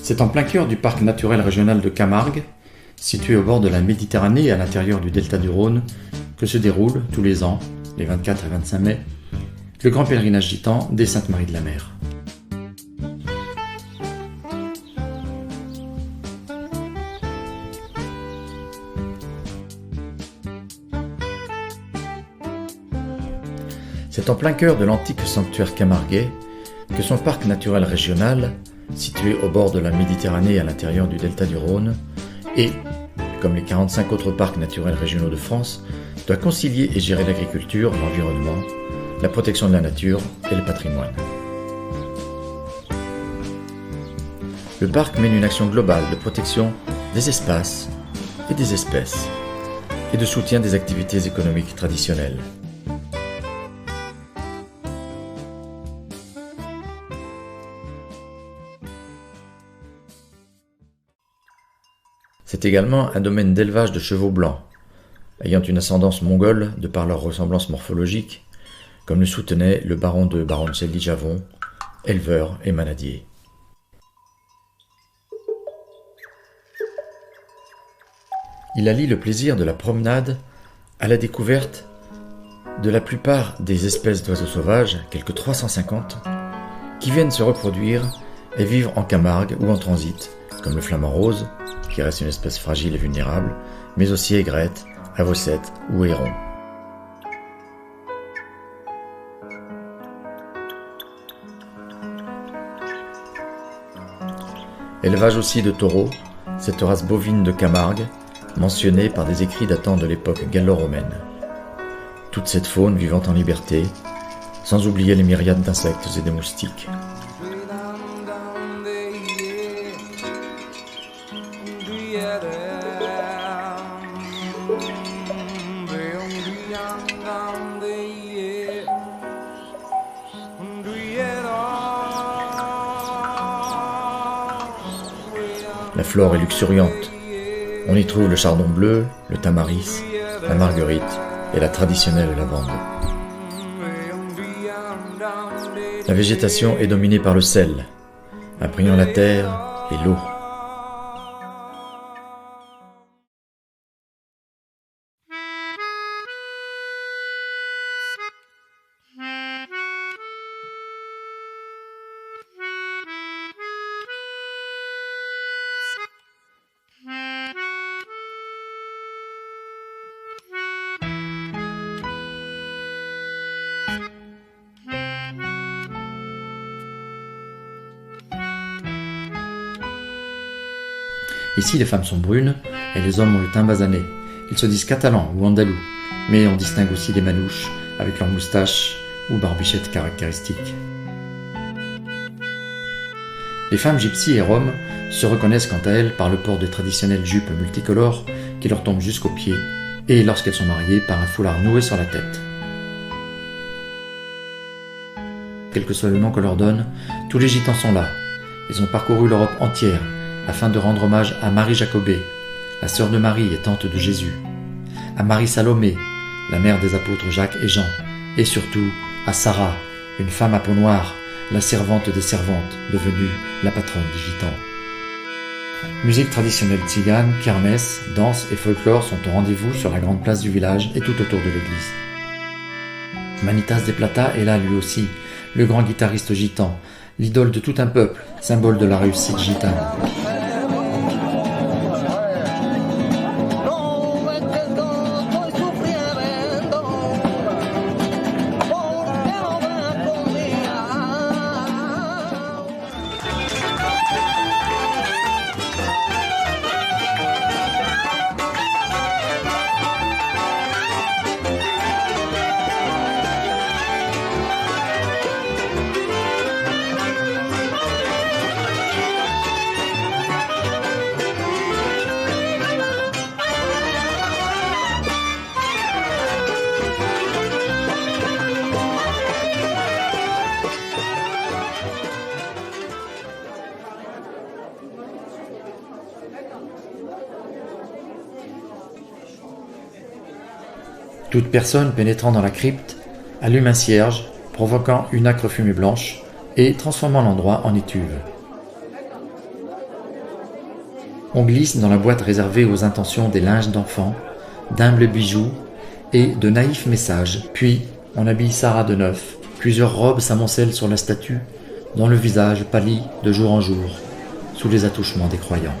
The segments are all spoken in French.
C'est en plein cœur du parc naturel régional de Camargue, situé au bord de la Méditerranée à l'intérieur du delta du Rhône, que se déroule tous les ans, les 24 et 25 mai, le grand pèlerinage gitan des Saintes-Maries de la Mer. C'est en plein cœur de l'antique sanctuaire camarguais que son parc naturel régional, situé au bord de la Méditerranée à l'intérieur du delta du Rhône, et, comme les 45 autres parcs naturels régionaux de France, doit concilier et gérer l'agriculture, l'environnement, la protection de la nature et le patrimoine. Le parc mène une action globale de protection des espaces et des espèces et de soutien des activités économiques traditionnelles. C'est également un domaine d'élevage de chevaux blancs, ayant une ascendance mongole de par leur ressemblance morphologique, comme le soutenait le baron de Baroncelli-Javon, éleveur et manadier. Il allie le plaisir de la promenade à la découverte de la plupart des espèces d'oiseaux sauvages, quelques 350, qui viennent se reproduire et vivre en Camargue ou en transit, comme le flamant rose, qui reste une espèce fragile et vulnérable, mais aussi aigrette, avocette ou héron. Élevage aussi de taureaux, cette race bovine de Camargue, mentionnée par des écrits datant de l'époque gallo-romaine. Toute cette faune vivant en liberté, sans oublier les myriades d'insectes et de moustiques. La flore est luxuriante. On y trouve le chardon bleu, le tamaris, la marguerite et la traditionnelle lavande. La végétation est dominée par le sel, imprégnant la terre et l'eau. Ici, les femmes sont brunes et les hommes ont le teint basané. Ils se disent catalans ou andalous, mais on distingue aussi les manouches avec leurs moustaches ou barbichettes caractéristiques. Les femmes gypsies et roms se reconnaissent quant à elles par le port de traditionnelles jupes multicolores qui leur tombent jusqu'aux pieds et, lorsqu'elles sont mariées, par un foulard noué sur la tête. Quel que soit le nom qu'on leur donne, tous les gitans sont là. Ils ont parcouru l'Europe entière afin de rendre hommage à Marie Jacobée, la sœur de Marie et tante de Jésus, à Marie Salomé, la mère des apôtres Jacques et Jean, et surtout à Sarah, une femme à peau noire, la servante des servantes, devenue la patronne des gitans. Musique traditionnelle tzigane, kermesse, danse et folklore sont au rendez-vous sur la grande place du village et tout autour de l'église. Manitas de Plata est là lui aussi, le grand guitariste gitan, l'idole de tout un peuple, symbole de la réussite gitane. Toute personne pénétrant dans la crypte allume un cierge, provoquant une âcre fumée blanche et transformant l'endroit en étuve. On glisse dans la boîte réservée aux intentions des linges d'enfants, d'humbles bijoux et de naïfs messages. Puis, on habille Sarah de neuf. Plusieurs robes s'amoncellent sur la statue, dont le visage pâlit de jour en jour, sous les attouchements des croyants.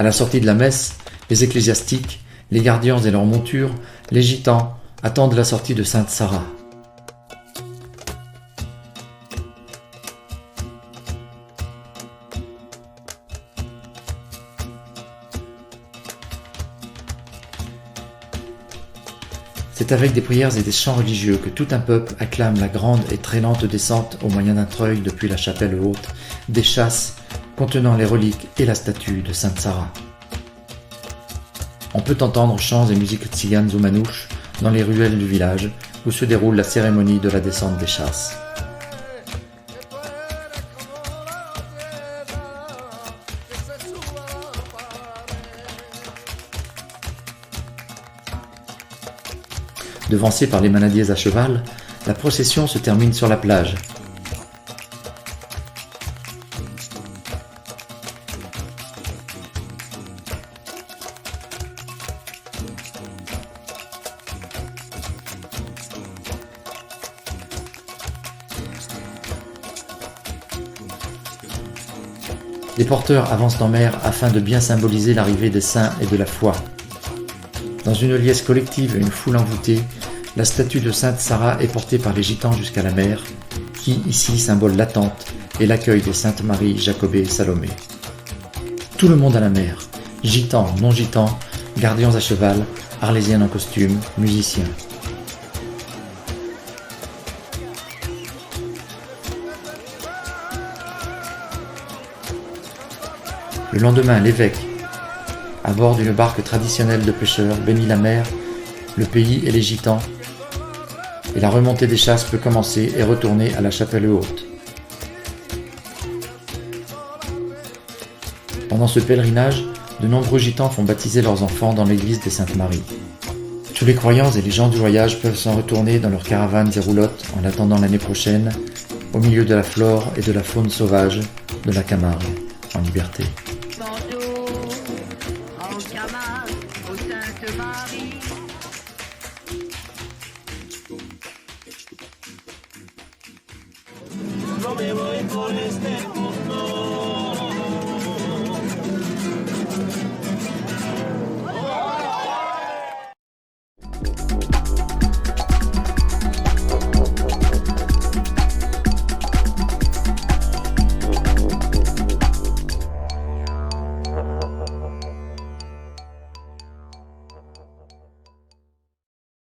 À la sortie de la messe, les ecclésiastiques, les gardiens et leurs montures, les gitans, attendent la sortie de Sainte Sarah. C'est avec des prières et des chants religieux que tout un peuple acclame la grande et traînante descente au moyen d'un treuil depuis la chapelle haute, des chasses contenant les reliques et la statue de Sainte Sarah. On peut entendre chants et musiques tziganes ou manouches dans les ruelles du village où se déroule la cérémonie de la descente des chasses. Devancée par les manadiers à cheval, la procession se termine sur la plage. Les porteurs avancent en mer afin de bien symboliser l'arrivée des saints et de la foi. Dans une liesse collective et une foule envoûtée, la statue de Sainte Sarah est portée par les gitans jusqu'à la mer, qui ici symbole l'attente et l'accueil des Saintes Marie, Jacobée et Salomé. Tout le monde à la mer, gitans, non-gitans, gardiens à cheval, arlésiennes en costume, musiciens. Le lendemain, l'évêque, à bord d'une barque traditionnelle de pêcheurs, bénit la mer, le pays et les gitans, et la remontée des chasses peut commencer et retourner à la chapelle haute. Pendant ce pèlerinage, de nombreux gitans font baptiser leurs enfants dans l'église des Saintes Maries. Tous les croyants et les gens du voyage peuvent s'en retourner dans leurs caravanes et roulottes en attendant l'année prochaine, au milieu de la flore et de la faune sauvage de la Camargue, en liberté. Aux Saintes Maries. No me voy por este mundo.